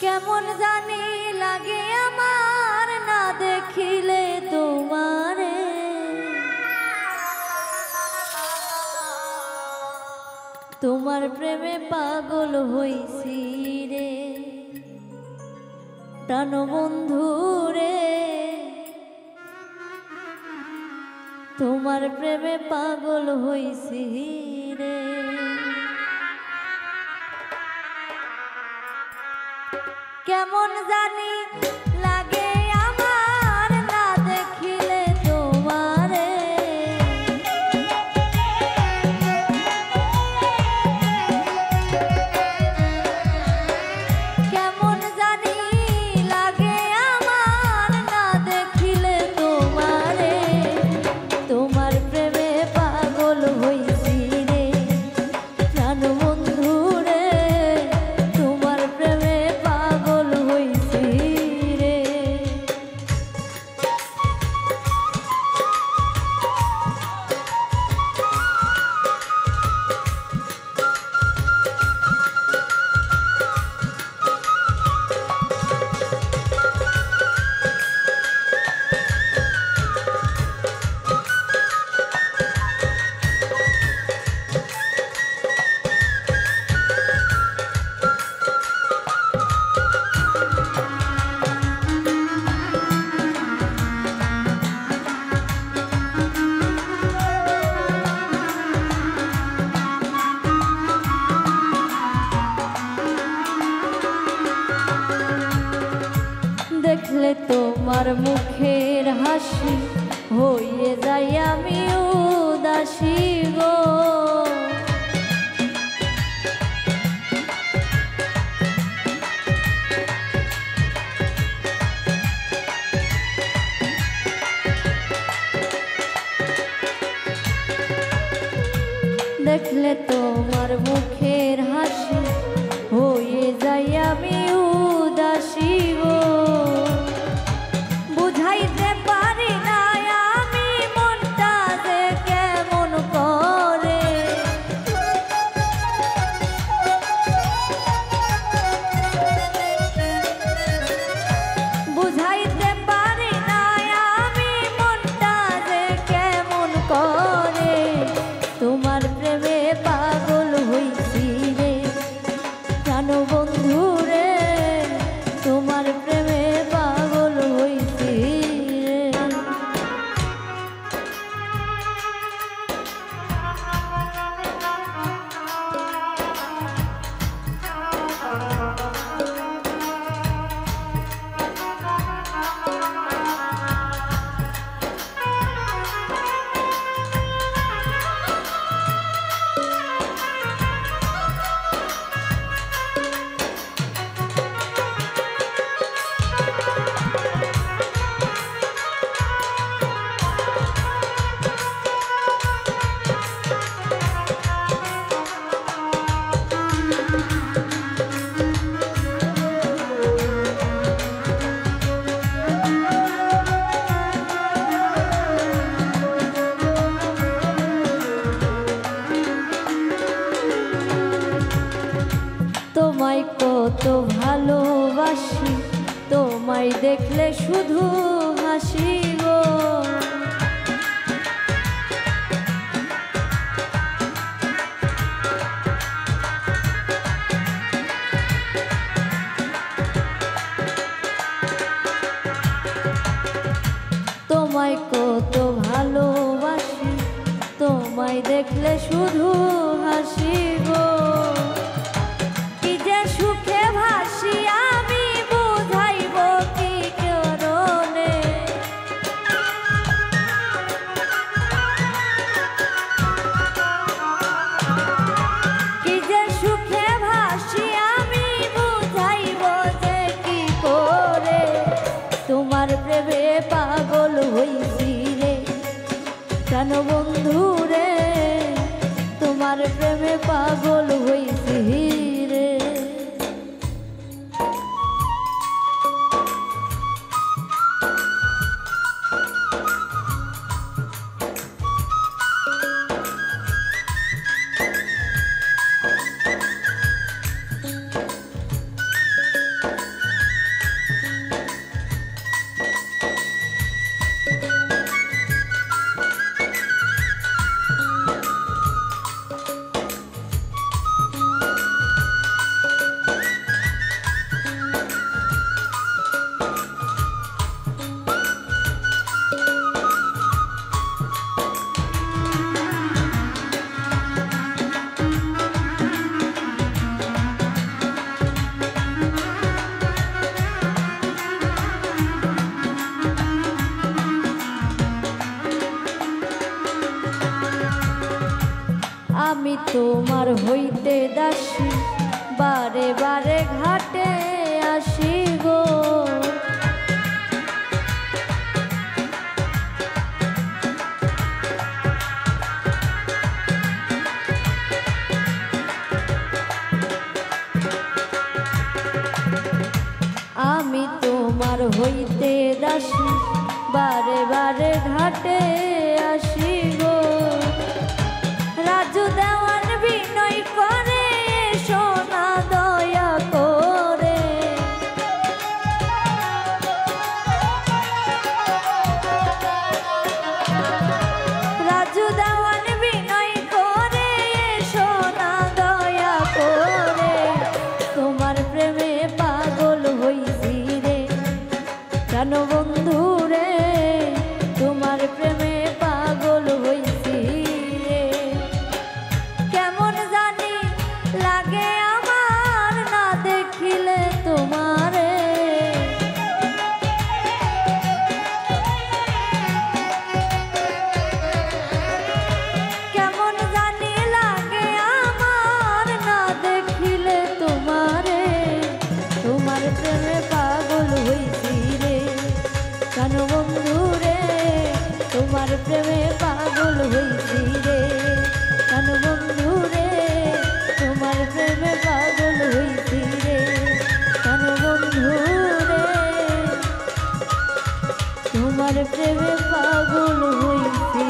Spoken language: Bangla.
কেমন জানি লাগে আমার না দেখিলে তোমারে, তোমার প্রেমে পাগল হইছি রে প্রাণবন্ধু রে, তোমার প্রেমে পাগল হইছি রে। কেমন জানি লাগে আমার না দেখিলে তোমারে, কেমন জানি লাগে আমার না দেখিলে তোমারে, তোমার প্রেমে পাগল হইছি রে প্রাণবন্ধু রে, তোমার প্রেমে পাগল হইছি রে। দেখলে তোমার মুখের হাসি হয়ে যাই আমি উদাসী গো, দেখলে তোমার মুখের হাসি হয়ে যাই আমি উদাসী গো, বুঝাইতে পারি না আমি মনটা যে কেমন করে, বুঝাইতে পারি না আমি মনটা যে কেমন করে, তোমার প্রেমে পাগল হইছি রে প্রাণবন্ধু রে, তোমার প্রেমে পাগল হইছি রে। তোমায় কত ভালোবাসি, তোমায় দেখলে শুধু হাসি গো, তোমায় কত ভালোবাসি, তোমায় দেখলে শুধু হাসি গো, কি যে সুখে ভাসি আমি বুঝাইব কি কারণে, কি যে সুখে ভাসি আমি বুঝাইব যে কি করে, তোমার প্রেমে পাগল হইছি রে প্রাণবন্ধু রে, তোমার প্রেমে পাগল তোমার হইতে দাসী বারে বারে ঘাটে আসি গো। আমি তোমার হইতে দাসী বারে বারে ঘাটে আসি গো। রাজু দেওয়ান বিনয় করে সোনা দয়া করে, রাজু দেওয়ান বিনয় করে সোনা দয়া করে। তোমার প্রেমে পাগল হইছি রে কেন বন্ধু রে, তোমার প্রেমে পাগল হইছি রে। কেমন জানি লাগে আমার না দেখিলে তোমারে, কেমন জানি লাগে আমার না দেখিলে তোমারে। তোমার প্রেমে পাগল হইছি রে কেন বন্ধু রে, তোমার প্রেমে পাগল হইছি রে কেন বন্ধু রে, তোমার প্রেমে পাগল হইছি রে কেন বন্ধু রে, তোমার প্রেমে পাগল হইছি।